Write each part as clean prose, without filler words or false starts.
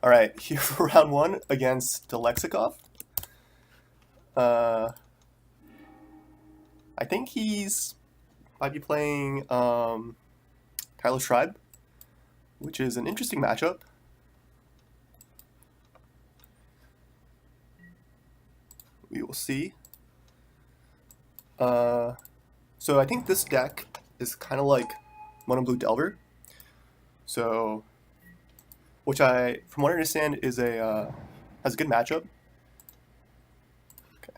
All right, here for round one against Alexikov. I think might be playing Tireless Tribe, which is an interesting matchup. We will see. So I think this deck is kind of like Mono Blue Delver. So, which from what I understand, is has a good matchup. Okay.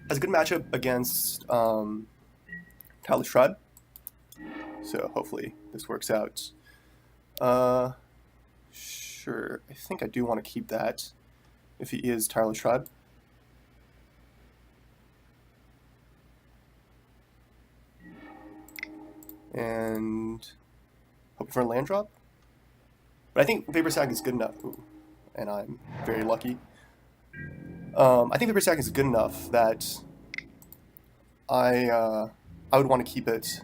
Has a good matchup against Tireless Tribe. So hopefully this works out. Sure. I think I do want to keep that if he is Tireless Tribe. And hoping for a land drop. But I think Vapor Sack is good enough. Ooh, and I'm very lucky. I think Vapor Sack is good enough that I would want to keep it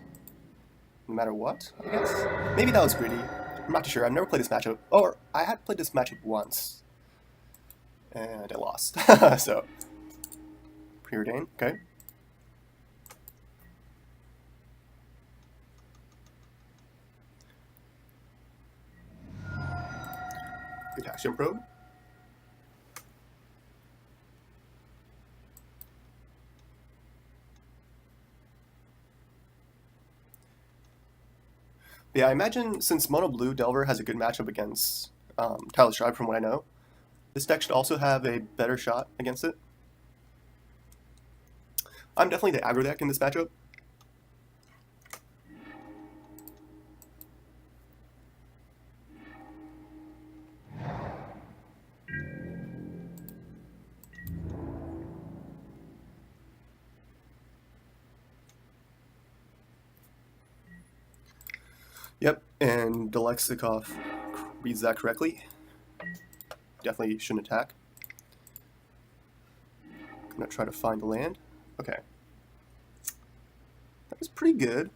no matter what, I guess. Maybe that was greedy. I'm not too sure. I've never played this matchup. Or I had played this matchup once. And I lost. So, preordain, okay. Potassium probe. Yeah, I imagine since Mono Blue Delver has a good matchup against Tireless Tribe, from what I know, this deck should also have a better shot against it. I'm definitely the aggro deck in this matchup. Yep, and Alexikov reads that correctly. Definitely shouldn't attack. I'm gonna try to find the land. Okay. That was pretty good.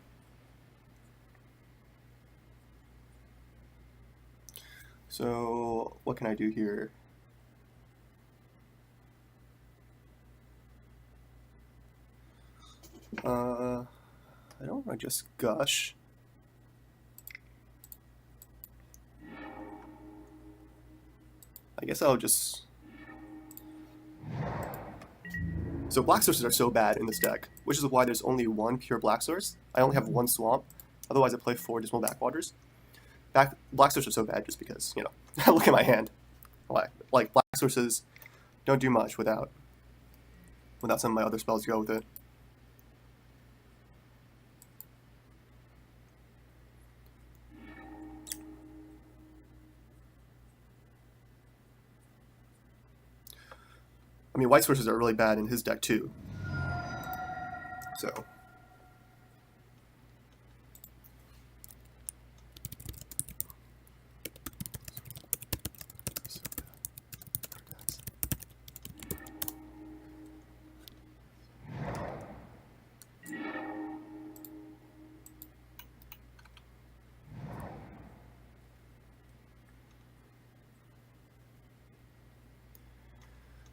So, what can I do here? I don't want to just gush. I guess I'll just... So black sources are so bad in this deck, which is why there's only one pure black source. I only have one swamp. Otherwise I play 4 dismal backwaters. Black sources are so bad just because, you know, look at my hand. Like black sources don't do much without some of my other spells to go with it. I mean, white sources are really bad in his deck too. So.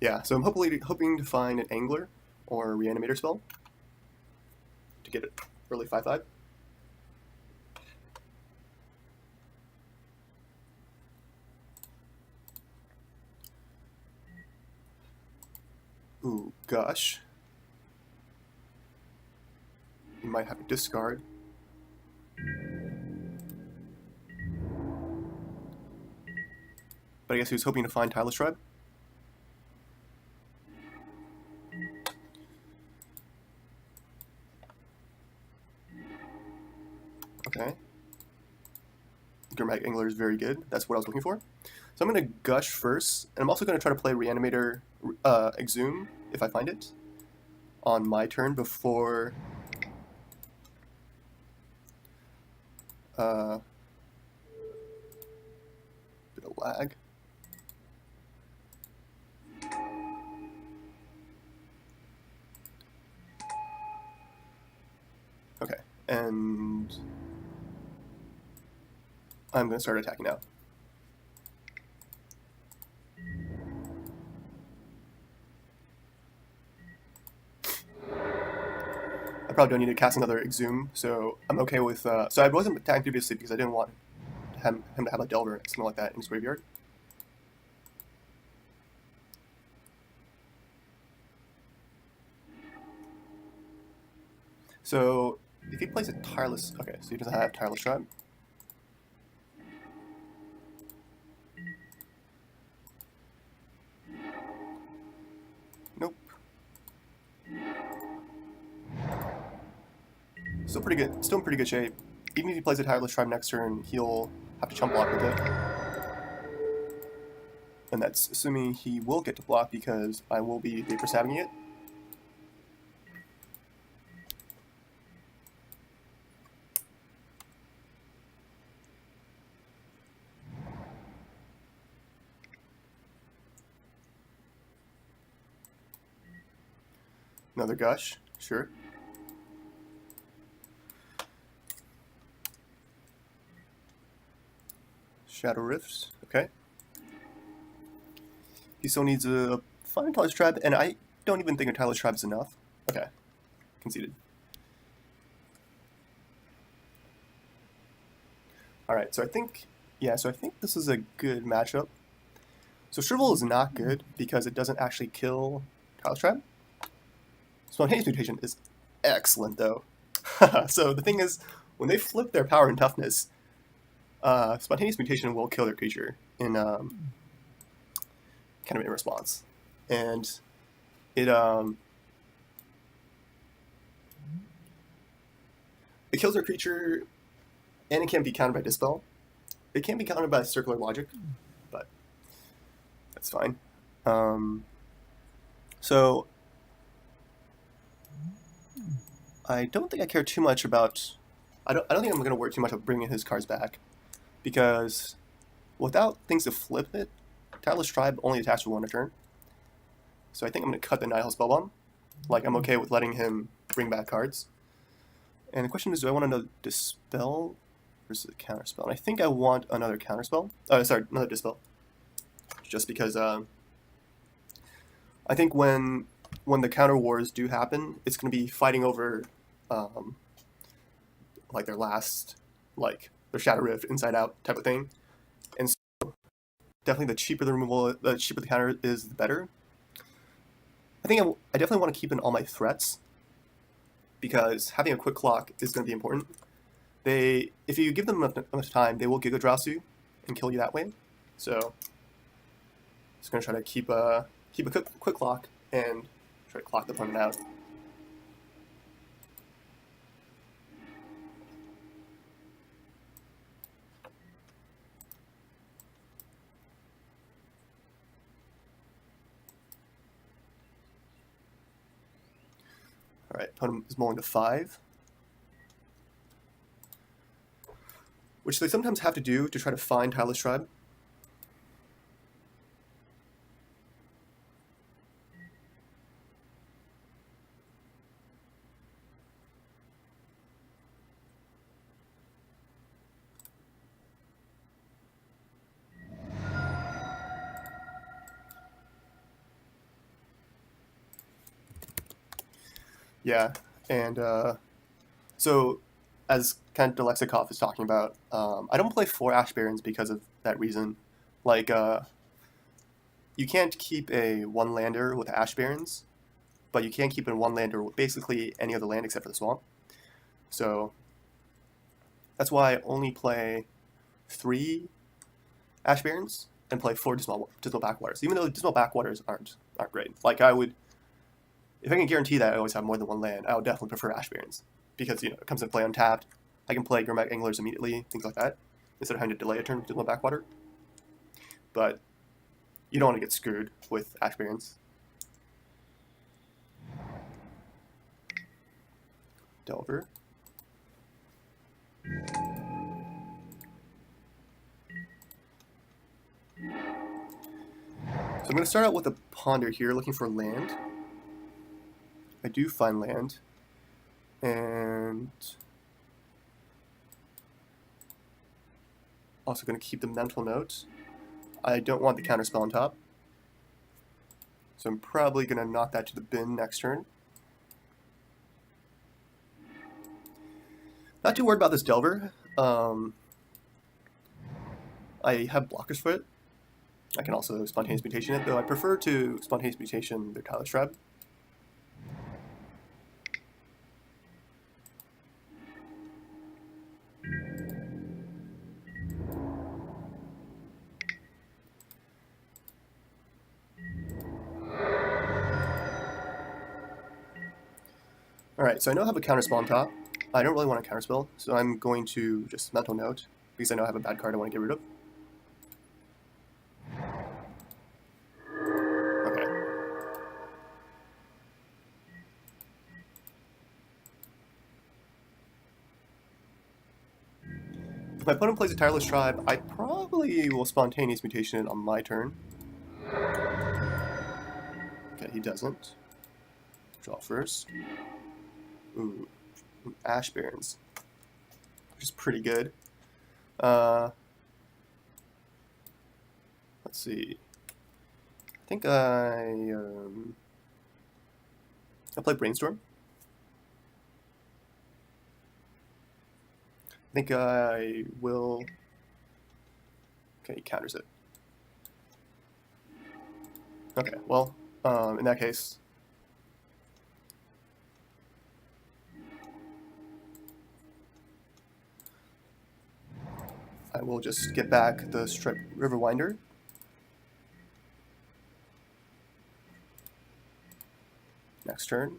Yeah, so I'm hoping to find an Angler or a Reanimator spell to get it early 5/5. Ooh, Gush. You might have a discard. But I guess he was hoping to find Tireless Tribe. Okay. Gurmag Angler is very good. That's what I was looking for. So I'm going to Gush first, and I'm also going to try to play Reanimator Exhume, if I find it, on my turn before... bit of lag. Okay, and I'm going to start attacking now. probably don't need to cast another Exhume, so I'm okay with... so I wasn't attacking previously because I didn't want him to have a Delver or something like that in his graveyard. So if he plays a Tireless... Okay, so he doesn't have Tireless Tribe. Nope. Still pretty good. Still in pretty good shape. Even if he plays a Tireless Tribe next turn, he'll have to chump block with it. And that's assuming he will get to block because I will be Vapor Stabbing it. Another Gush, sure. Shadow Rifts, okay. He still needs a Fine Tireless Tribe, and I don't even think a Tireless Tribe is enough. Okay, conceded. Alright, so I think this is a good matchup. So Shrivel is not good because it doesn't actually kill Tireless Tribe. Spontaneous Mutation is excellent, though. So the thing is, when they flip their power and toughness, Spontaneous Mutation will kill their creature in kind of in response, and it kills their creature, and it can be countered by Dispel. It can be countered by Circular Logic, but that's fine. So I don't think I care too much about. I don't think I'm going to worry too much about bringing his cards back, because without things to flip it, Tireless Tribe only attacks for 1 a turn. So I think I'm going to cut the Nihil Spellbomb. Like, I'm okay with letting him bring back cards. And the question is, do I want another Dispel versus a Counterspell? And I think I want another Counterspell. Sorry, another Dispel. Just because I think when the counter wars do happen, it's going to be fighting over like their last, like their Shadow Rift, Inside Out type of thing. And so definitely the cheaper the removal, the cheaper the counter is, the better. I think I definitely want to keep in all my threats, because having a quick clock is going to be important. If you give them enough time, they will Giga Draws you and kill you that way. So just going to try to keep a quick clock and try to clock the opponent out. Alright, opponent is mulling to 5. Which they sometimes have to do to try to find Tireless Tribe. Yeah, and so as kind of Delexikov is talking about, I don't play 4 Ash Barons because of that reason. Like, you can't keep a 1-lander with Ash Barons, but you can keep a 1-lander with basically any other land except for the swamp. So that's why I only play 3 Ash Barons and play 4 Dismal Backwaters, even though Dismal Backwaters aren't great. Like, I would, if I can guarantee that I always have more than 1 land, I would definitely prefer Ash Barons, because, you know, it comes into play untapped. I can play Grimmack Anglers immediately, things like that, instead of having to delay a turn with Dismal Backwater. But you don't want to get screwed with Ash Barons. Delver. So I'm going to start out with a Ponder here, looking for land. I do find land. And also going to keep the mental note. I don't want the counterspell on top, so I'm probably going to knock that to the bin next turn. Not too worried about this Delver. I have blockers for it. I can also spontaneous mutation it, though I prefer to spontaneous mutation their Tireless Tribe. Alright, so I know I have a counterspell on top. I don't really want a counterspell, so I'm going to just mental note, because I know I have a bad card I want to get rid of. Okay. If my opponent plays a Tireless Tribe, I probably will spontaneous mutation it on my turn. Okay, he doesn't. Draw first. Ooh, Ash Barrens, which is pretty good. Let's see. I think I'll play Brainstorm. I think I will. Okay, he counters it. Okay, well, in that case, I will just get back the Strip Riverwinder. Next turn.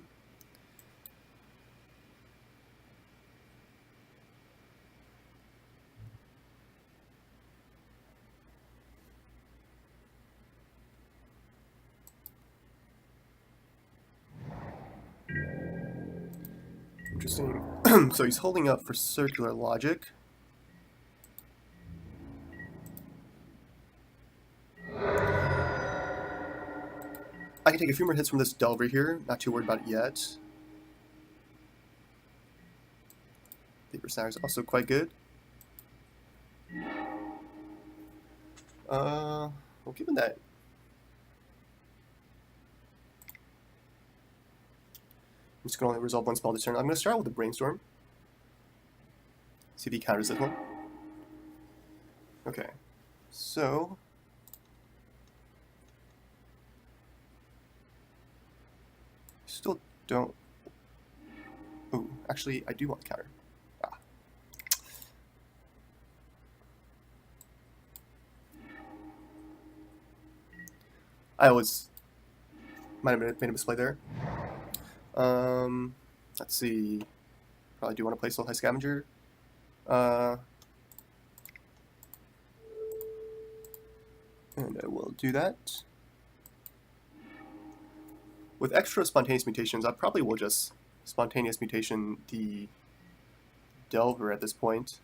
Interesting. So he's holding up for Circular Logic. I can take a few more hits from this Delver here. Not too worried about it yet. The Snagger is also quite good. Well, given that I'm just going to only resolve one spell this turn, I'm going to start with the Brainstorm. See if he counters this one. Okay, so still don't. Ooh, actually, I do want to counter. I might have made a misplay there. Let's see. Probably do want to play Soul High Scavenger. And I will do that. With extra spontaneous mutations, I probably will just spontaneous mutation the Delver at this point.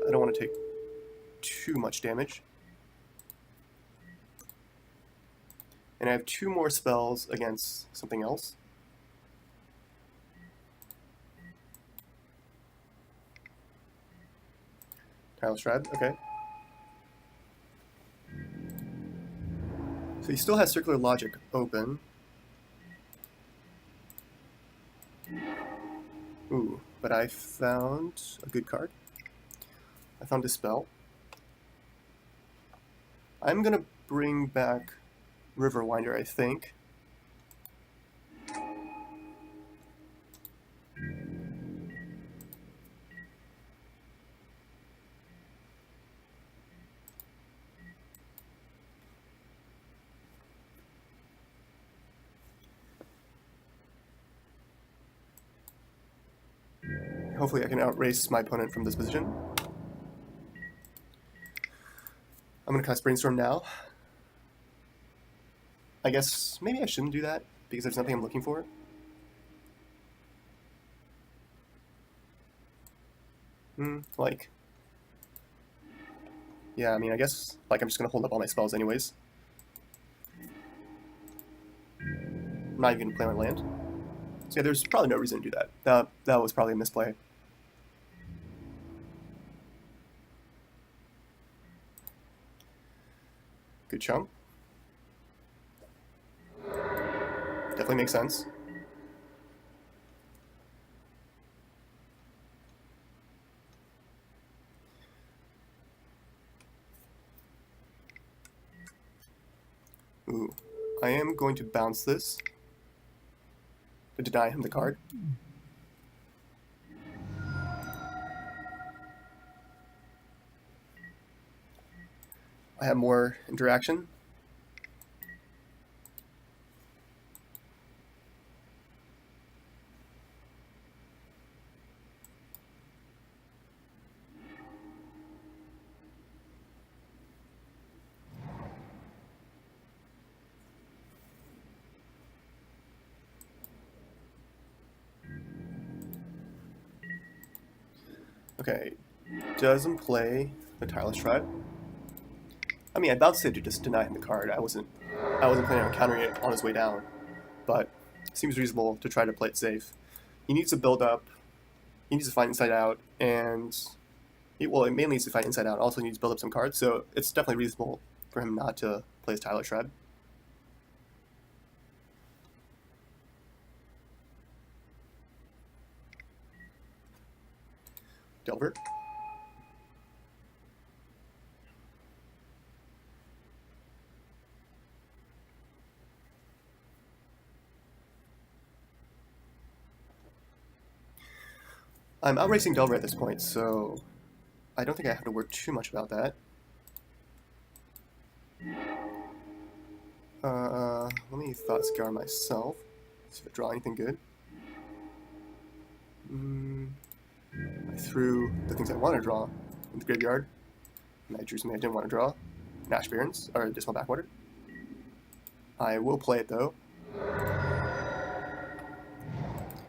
I don't want to take too much damage. And I have two more spells against something else. Tireless Tribe, okay. So he still has Circular Logic open. Ooh, but I found a good card. I found a spell. I'm gonna bring back Riverwinder, I think. Hopefully I can outrace my opponent from this position. I'm going to cast Brainstorm now. I guess maybe I shouldn't do that, because there's nothing I'm looking for. Like... Yeah, I mean, I guess like I'm just going to hold up all my spells anyways. I'm not even going to play my land. So yeah, there's probably no reason to do that. That was probably a misplay. Good chump. Definitely makes sense. Ooh. I am going to bounce this to deny him the card. I have more interaction. Okay, doesn't play the Tireless Tribe. I mean, I bounced it to just deny him the card. I wasn't planning on countering it on his way down, but it seems reasonable to try to play it safe. He needs to build up. He needs to find Inside Out, and it mainly needs to find Inside Out. Also needs to build up some cards, so it's definitely reasonable for him not to play his Tireless Tribe. Delver. I'm outracing Delver at this point, so I don't think I have to worry too much about that. Let me Thought Scour myself. See if I draw anything good. I threw the things I want to draw in the graveyard, and I drew something I didn't want to draw. Ash Barrens, or Dismal Backwater. I will play it though.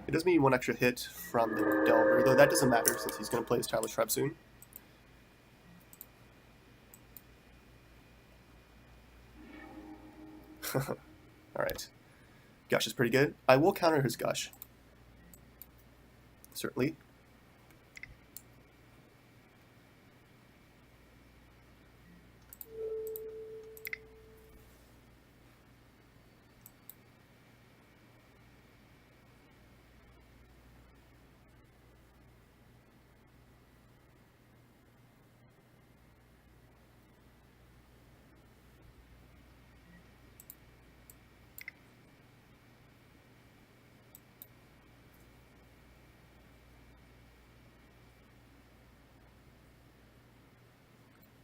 It does mean one extra hit from the Delver, though that doesn't matter since he's going to play his Tireless Tribe soon. Alright. Gush is pretty good. I will counter his Gush. Certainly.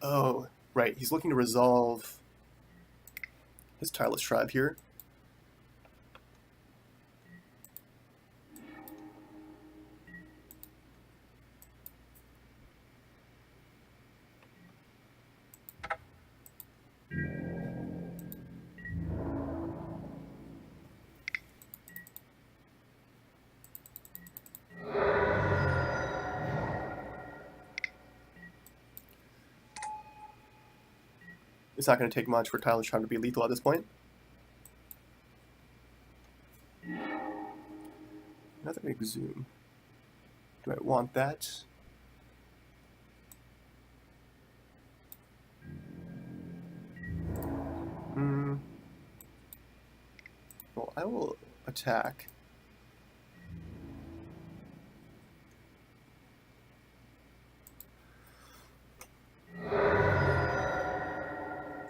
Oh, right. He's looking to resolve his Tireless Tribe here. It's not going to take much for Tireless Tribe to be lethal at this point. Another Exhume. Do I want that? Well, I will attack.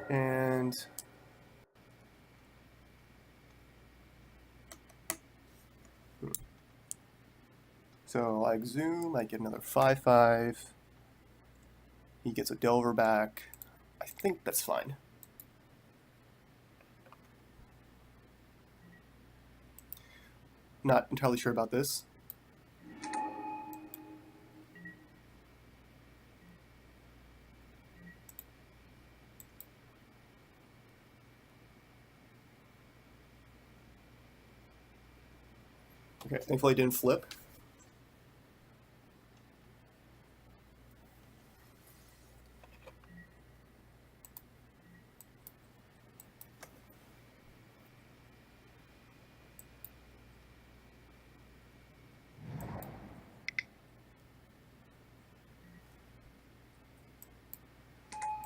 And so I Exhume, I get another 5/5. He gets a Delver back. I think that's fine. Not entirely sure about this. Okay, thankfully it didn't flip.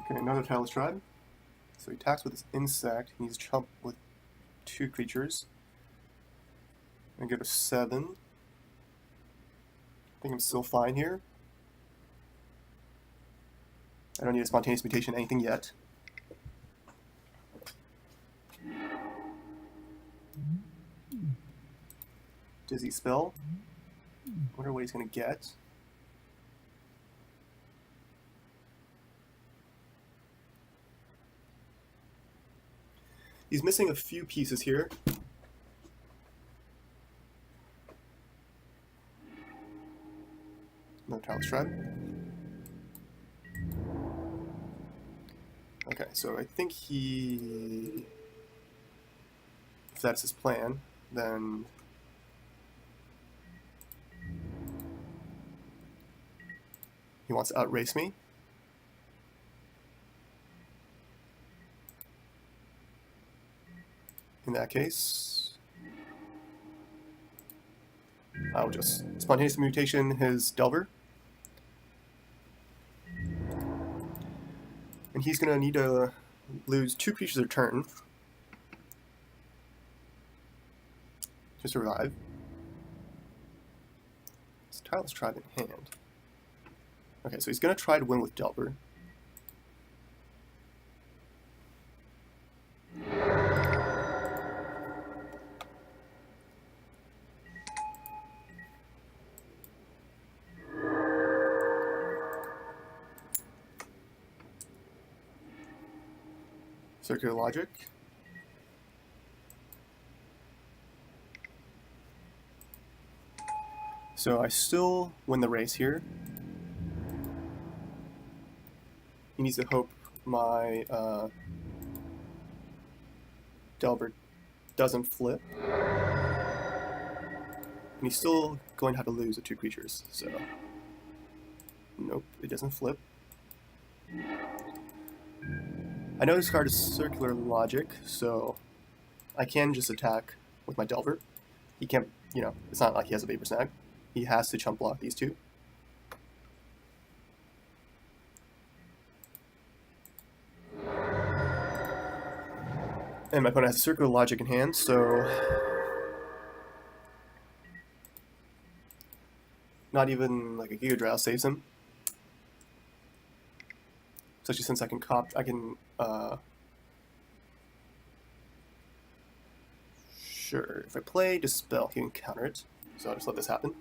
Okay, another Tireless Tribe. So he attacks with his Insect. He needs to chump with 2 creatures. I get a 7. I think I'm still fine here. I don't need a Spontaneous Mutation anything yet. Dizzy Spell. Wonder what he's gonna get. He's missing a few pieces here. No Tireless Tribe. Okay, so I think if that's his plan, then he wants to outrace me. In that case, I'll just spontaneous mutation his Delver. And he's going to need to lose 2 creatures a turn to survive. It's Tireless Tribe in hand. Okay, so he's going to try to win with Delver. Circular Logic. So I still win the race here. He needs to hope my Delver doesn't flip. And he's still going to have to lose the 2 creatures, so... Nope, it doesn't flip. I know this card is Circular Logic, so I can just attack with my Delver. He can't, you know, it's not like he has a Vapor Snag. He has to chump block these 2. And my opponent has a Circular Logic in hand, so... Not even like a Giga Drow saves him. Especially since I can sure, if I play Dispel, he can counter it. So I'll just let this happen.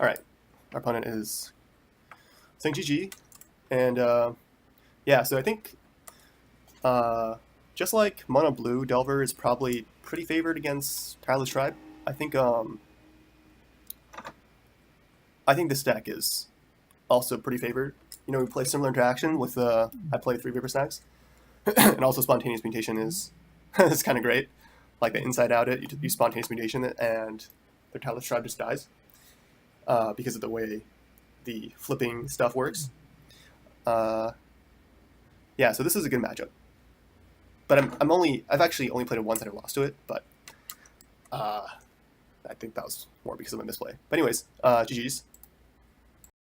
Alright, our opponent is saying GG, and yeah, so I think just like Mono Blue, Delver is probably pretty favored against Tireless Tribe. I think this deck is also pretty favored. You know, we play similar interaction with I play 3 Vapor Snags, and also Spontaneous Mutation is is kind of great. Like the Inside Out it, you Spontaneous Mutation it, and the Tireless Tribe just dies because of the way the flipping stuff works. Yeah, so this is a good matchup. But I've actually only played it once and I lost to it, but I think that was more because of my misplay. But anyways, GG's.